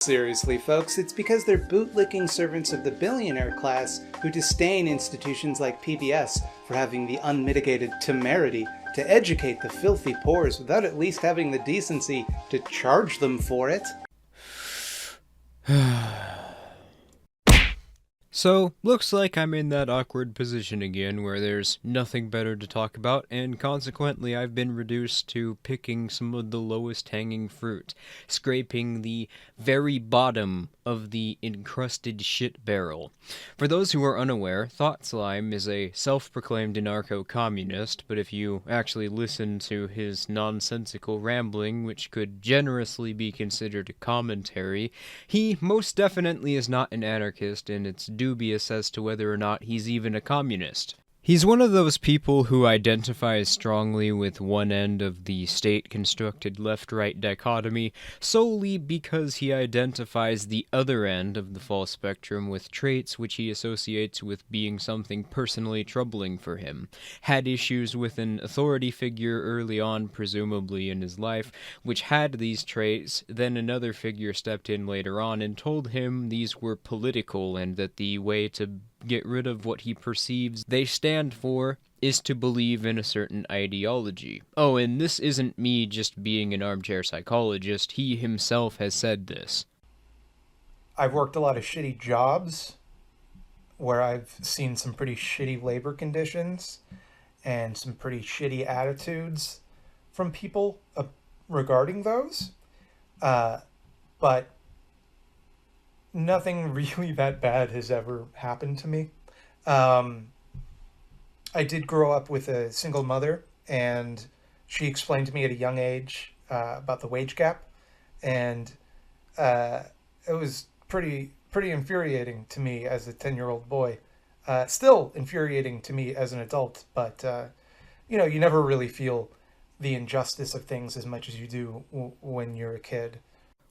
Seriously, folks, it's because they're bootlicking servants of the billionaire class who disdain institutions like PBS for having the unmitigated temerity to educate the filthy poors without at least having the decency to charge them for it. So, looks like I'm in that awkward position again where there's nothing better to talk about, and consequently I've been reduced to picking some of the lowest hanging fruit, scraping the very bottom of the encrusted shit barrel. For those who are unaware, Thought Slime is a self-proclaimed anarcho-communist, but if you actually listen to his nonsensical rambling, which could generously be considered a commentary, he most definitely is not an anarchist, and it's dubious as to whether or not he's even a communist. He's one of those people who identifies strongly with one end of the state-constructed left-right dichotomy solely because he identifies the other end of the false spectrum with traits which he associates with being something personally troubling for him. Had issues with an authority figure early on, presumably in his life, which had these traits, then another figure stepped in later on and told him these were political and that the way to get rid of what he perceives they stand for is to believe in a certain ideology. Oh, and this isn't me just being an armchair psychologist. He himself has said this. I've worked a lot of shitty jobs where I've seen some pretty shitty labor conditions and some pretty shitty attitudes from people regarding those. But nothing really that bad has ever happened to me. I did grow up with a single mother, and she explained to me at a young age about the wage gap, and it was pretty infuriating to me as a 10-year-old boy. Still infuriating to me as an adult, but you never really feel the injustice of things as much as you do when you're a kid.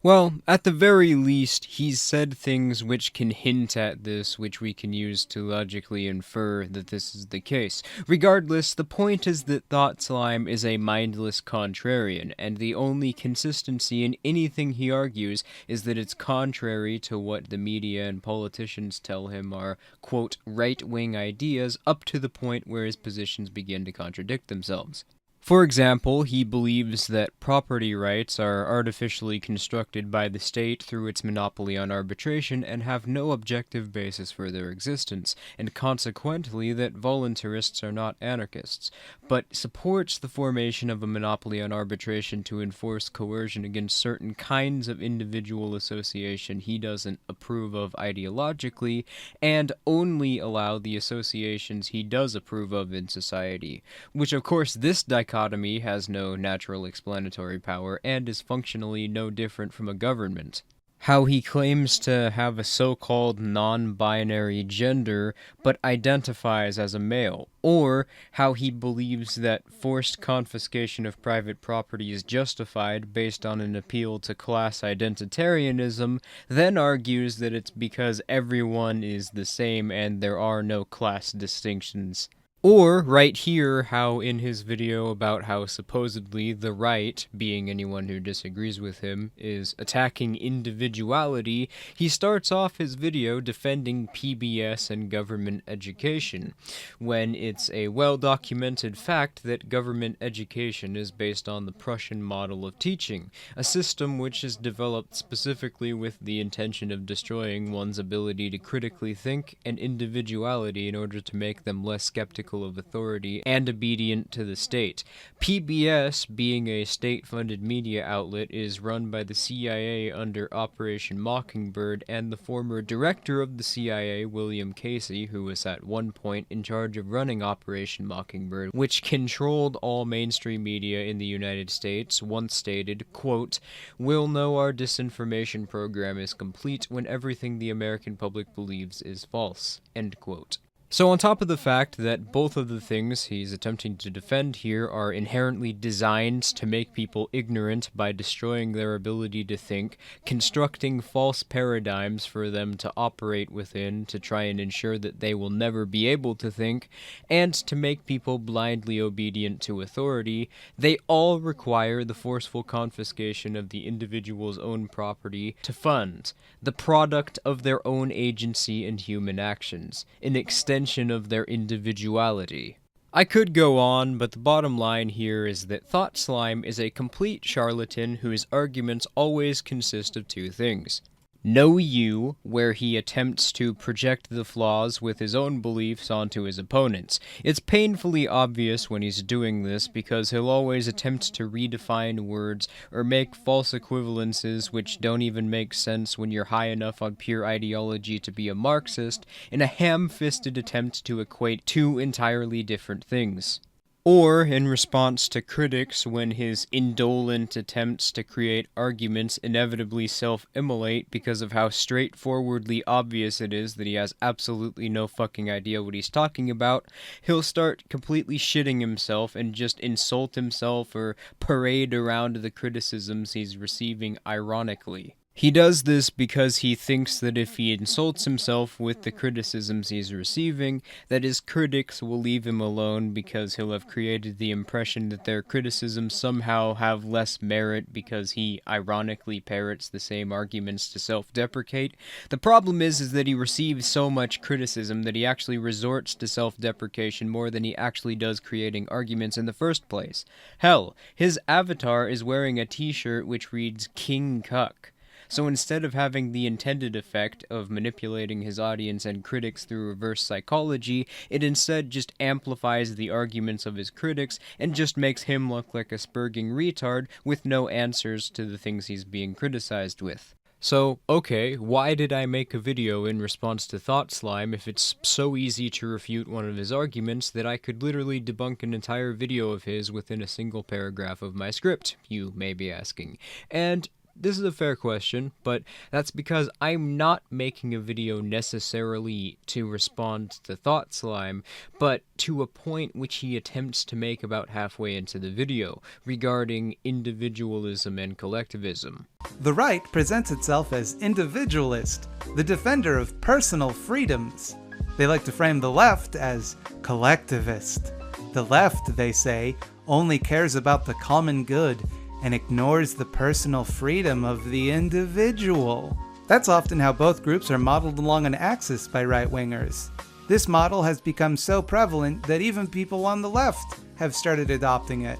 Well, at the very least, he's said things which can hint at this, which we can use to logically infer that this is the case. Regardless, the point is that Thought Slime is a mindless contrarian, and the only consistency in anything he argues is that it's contrary to what the media and politicians tell him are, quote, right-wing ideas, up to the point where his positions begin to contradict themselves. For example, he believes that property rights are artificially constructed by the state through its monopoly on arbitration and have no objective basis for their existence, and consequently that voluntarists are not anarchists, but supports the formation of a monopoly on arbitration to enforce coercion against certain kinds of individual association he doesn't approve of ideologically, and only allow the associations he does approve of in society, which of course this dichotomy has no natural explanatory power and is functionally no different from a government. How he claims to have a so-called non-binary gender but identifies as a male, or how he believes that forced confiscation of private property is justified based on an appeal to class identitarianism, then argues that it's because everyone is the same and there are no class distinctions. Or, right here, how in his video about how supposedly the right, being anyone who disagrees with him, is attacking individuality, he starts off his video defending PBS and government education, when it's a well-documented fact that government education is based on the Prussian model of teaching, a system which is developed specifically with the intention of destroying one's ability to critically think and individuality in order to make them less skeptical of authority and obedient to the state. PBS, being a state-funded media outlet, is run by the CIA under Operation Mockingbird, and the former director of the CIA, William Casey, who was at one point in charge of running Operation Mockingbird, which controlled all mainstream media in the United States, once stated, quote, "We'll know our disinformation program is complete when everything the American public believes is false," end quote. So on top of the fact that both of the things he's attempting to defend here are inherently designed to make people ignorant by destroying their ability to think, constructing false paradigms for them to operate within to try and ensure that they will never be able to think, and to make people blindly obedient to authority, they all require the forceful confiscation of the individual's own property to fund the product of their own agency and human actions, an extension of their individuality. I could go on, but the bottom line here is that Thought Slime is a complete charlatan whose arguments always consist of two things. Know You, where he attempts to project the flaws with his own beliefs onto his opponents. It's painfully obvious when he's doing this because he'll always attempt to redefine words or make false equivalences which don't even make sense when you're high enough on pure ideology to be a Marxist, in a ham-fisted attempt to equate two entirely different things. Or in response to critics when his indolent attempts to create arguments inevitably self-immolate because of how straightforwardly obvious it is that he has absolutely no fucking idea what he's talking about, he'll start completely shitting himself and just insult himself or parade around the criticisms he's receiving ironically. He does this because he thinks that if he insults himself with the criticisms he's receiving, that his critics will leave him alone because he'll have created the impression that their criticisms somehow have less merit because he ironically parrots the same arguments to self-deprecate. The problem is that he receives so much criticism that he actually resorts to self-deprecation more than he actually does creating arguments in the first place. Hell, his avatar is wearing a t-shirt which reads King Cuck. So instead of having the intended effect of manipulating his audience and critics through reverse psychology, it instead just amplifies the arguments of his critics and just makes him look like a spurging retard with no answers to the things he's being criticized with. So, okay, why did I make a video in response to Thought Slime if it's so easy to refute one of his arguments that I could literally debunk an entire video of his within a single paragraph of my script, you may be asking. And this is a fair question, but that's because I'm not making a video necessarily to respond to Thought Slime, but to a point which he attempts to make about halfway into the video, regarding individualism and collectivism. The right presents itself as individualist, the defender of personal freedoms. They like to frame the left as collectivist. The left, they say, only cares about the common good and ignores the personal freedom of the individual. That's often how both groups are modeled along an axis by right-wingers. This model has become so prevalent that even people on the left have started adopting it.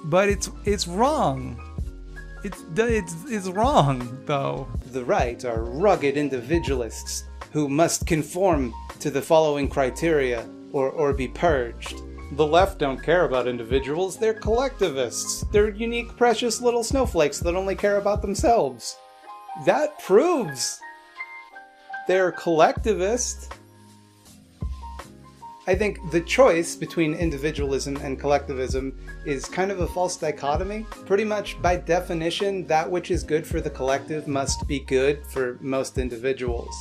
But it's wrong. It's wrong, though. The right are rugged individualists who must conform to the following criteria or be purged. The left don't care about individuals, they're collectivists. They're unique, precious little snowflakes that only care about themselves. That proves they're collectivist. I think the choice between individualism and collectivism is kind of a false dichotomy. Pretty much by definition, that which is good for the collective must be good for most individuals.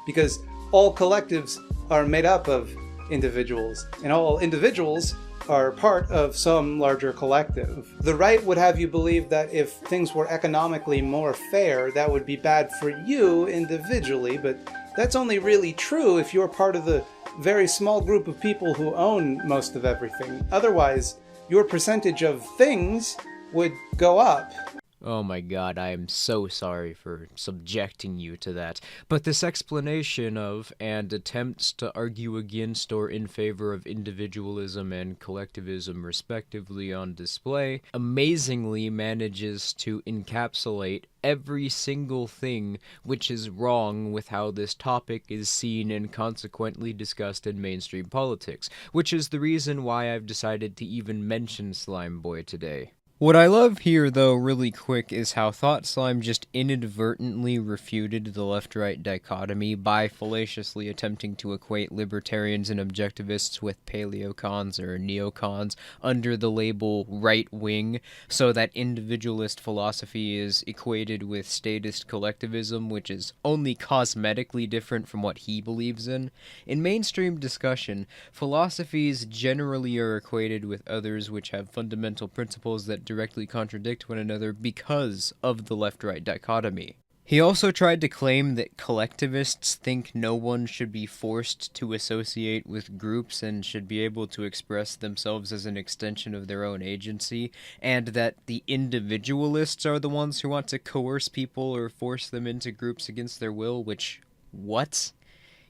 Because all collectives are made up of individuals, and all individuals are part of some larger collective. The right would have you believe that if things were economically more fair, that would be bad for you individually, but that's only really true if you're part of the very small group of people who own most of everything. Otherwise, your percentage of things would go up. Oh my god, I am so sorry for subjecting you to that. But this explanation of, and attempts to argue against or in favor of individualism and collectivism respectively on display, amazingly manages to encapsulate every single thing which is wrong with how this topic is seen and consequently discussed in mainstream politics, which is the reason why I've decided to even mention Slime Boy today. What I love here, though, really quick, is how Thought Slime just inadvertently refuted the left-right dichotomy by fallaciously attempting to equate libertarians and objectivists with paleocons or neocons under the label right-wing, so that individualist philosophy is equated with statist collectivism, which is only cosmetically different from what he believes in. In mainstream discussion, philosophies generally are equated with others which have fundamental principles that directly contradict one another because of the left-right dichotomy. He also tried to claim that collectivists think no one should be forced to associate with groups and should be able to express themselves as an extension of their own agency, and that the individualists are the ones who want to coerce people or force them into groups against their will, which, what?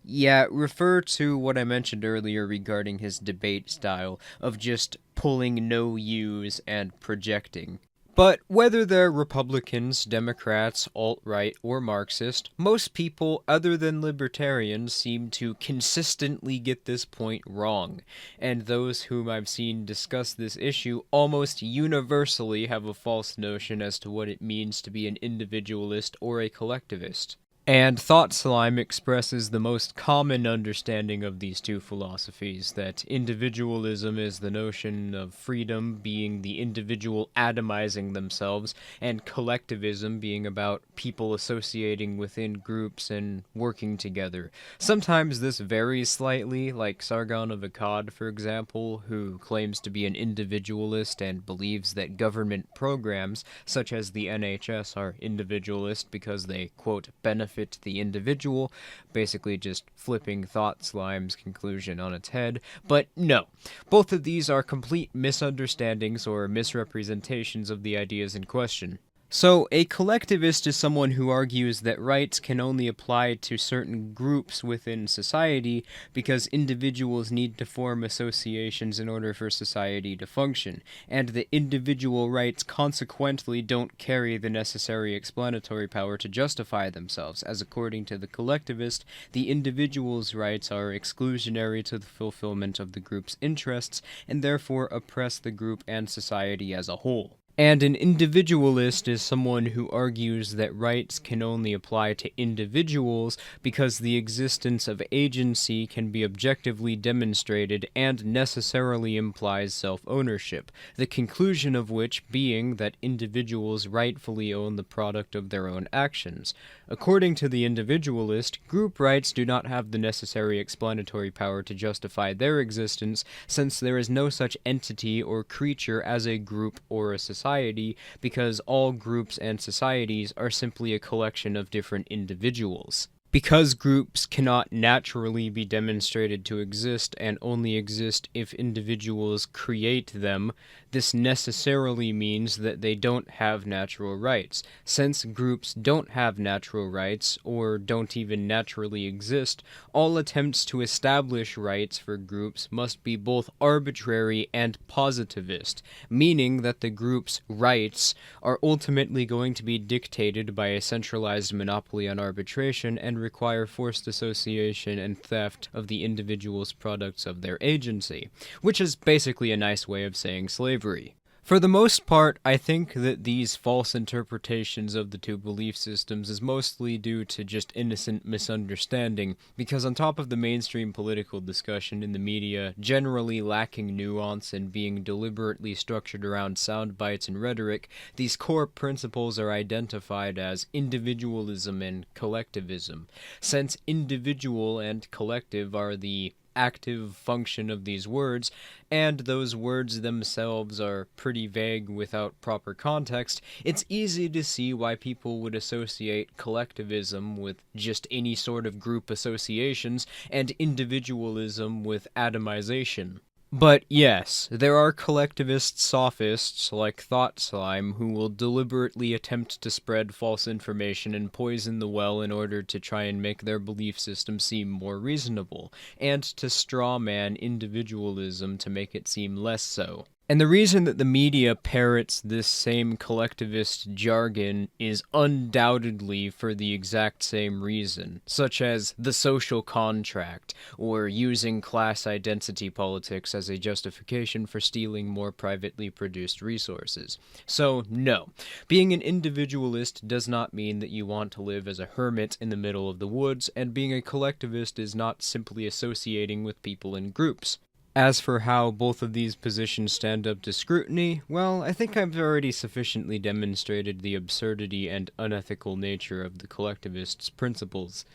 Yeah, refer to what I mentioned earlier regarding his debate style of just pulling no U's and projecting. But whether they're Republicans, Democrats, alt-right, or Marxist, most people other than libertarians seem to consistently get this point wrong, and those whom I've seen discuss this issue almost universally have a false notion as to what it means to be an individualist or a collectivist. And Thought Slime expresses the most common understanding of these two philosophies, that individualism is the notion of freedom being the individual atomizing themselves, and collectivism being about people associating within groups and working together. Sometimes this varies slightly, like Sargon of Akkad, for example, who claims to be an individualist and believes that government programs, such as the NHS, are individualist because they, quote, benefit the individual, basically just flipping Thought Slime's conclusion on its head. But no, both of these are complete misunderstandings or misrepresentations of the ideas in question. So, a collectivist is someone who argues that rights can only apply to certain groups within society because individuals need to form associations in order for society to function, and that individual rights consequently don't carry the necessary explanatory power to justify themselves, as according to the collectivist, the individual's rights are exclusionary to the fulfillment of the group's interests, and therefore oppress the group and society as a whole. And an individualist is someone who argues that rights can only apply to individuals because the existence of agency can be objectively demonstrated and necessarily implies self-ownership, the conclusion of which being that individuals rightfully own the product of their own actions. According to the individualist, group rights do not have the necessary explanatory power to justify their existence, since there is no such entity or creature as a group or a society, because all groups and societies are simply a collection of different individuals. Because groups cannot naturally be demonstrated to exist and only exist if individuals create them, this necessarily means that they don't have natural rights. Since groups don't have natural rights, or don't even naturally exist, all attempts to establish rights for groups must be both arbitrary and positivist, meaning that the group's rights are ultimately going to be dictated by a centralized monopoly on arbitration and require forced association and theft of the individual's products of their agency, which is basically a nice way of saying slavery. For the most part, I think that these false interpretations of the two belief systems is mostly due to just innocent misunderstanding, because on top of the mainstream political discussion in the media generally lacking nuance and being deliberately structured around sound bites and rhetoric, these core principles are identified as individualism and collectivism. Since individual and collective are the active function of these words, and those words themselves are pretty vague without proper context, it's easy to see why people would associate collectivism with just any sort of group associations and individualism with atomization. But yes, there are collectivist sophists like Thought Slime who will deliberately attempt to spread false information and poison the well in order to try and make their belief system seem more reasonable, and to strawman individualism to make it seem less so. And the reason that the media parrots this same collectivist jargon is undoubtedly for the exact same reason, such as the social contract, or using class identity politics as a justification for stealing more privately produced resources. So, no, being an individualist does not mean that you want to live as a hermit in the middle of the woods, and being a collectivist is not simply associating with people in groups. As for how both of these positions stand up to scrutiny, well, I think I've already sufficiently demonstrated the absurdity and unethical nature of the collectivists' principles.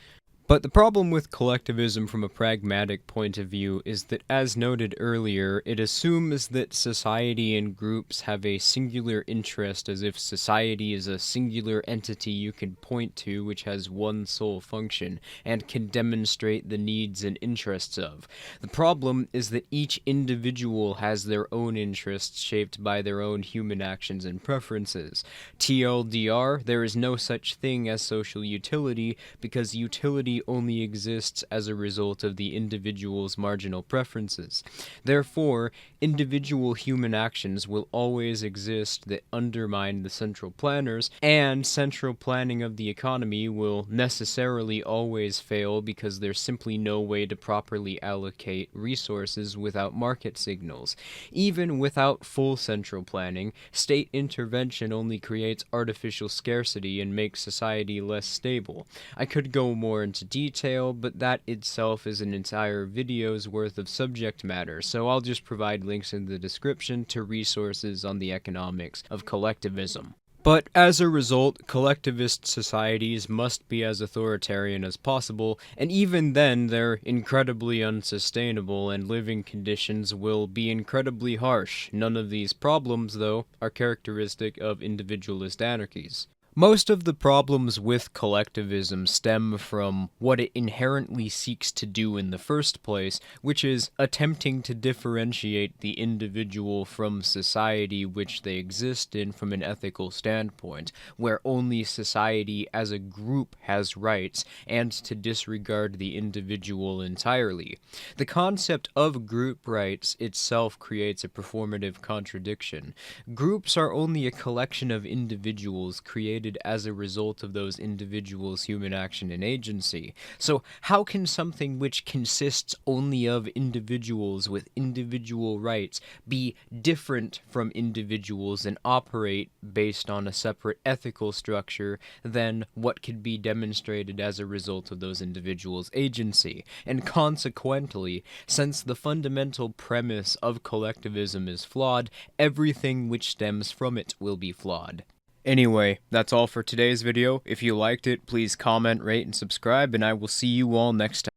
But the problem with collectivism from a pragmatic point of view is that, as noted earlier, it assumes that society and groups have a singular interest, as if society is a singular entity you can point to which has one sole function, and can demonstrate the needs and interests of. The problem is that each individual has their own interests shaped by their own human actions and preferences. TLDR, there is no such thing as social utility, because utility only exists as a result of the individual's marginal preferences. Therefore, individual human actions will always exist that undermine the central planners, and central planning of the economy will necessarily always fail because there's simply no way to properly allocate resources without market signals. Even without full central planning, state intervention only creates artificial scarcity and makes society less stable. I could go more into detail, but that itself is an entire video's worth of subject matter, so I'll just provide links in the description to resources on the economics of collectivism. But as a result, collectivist societies must be as authoritarian as possible, and even then they're incredibly unsustainable and living conditions will be incredibly harsh. None of these problems, though, are characteristic of individualist anarchies. Most of the problems with collectivism stem from what it inherently seeks to do in the first place, which is attempting to differentiate the individual from society which they exist in from an ethical standpoint, where only society as a group has rights, and to disregard the individual entirely. The concept of group rights itself creates a performative contradiction. Groups are only a collection of individuals created as a result of those individuals' human action and agency. So how can something which consists only of individuals with individual rights be different from individuals and operate based on a separate ethical structure than what could be demonstrated as a result of those individuals' agency? And consequently, since the fundamental premise of collectivism is flawed, everything which stems from it will be flawed. Anyway, that's all for today's video. If you liked it, please comment, rate, and subscribe, and I will see you all next time.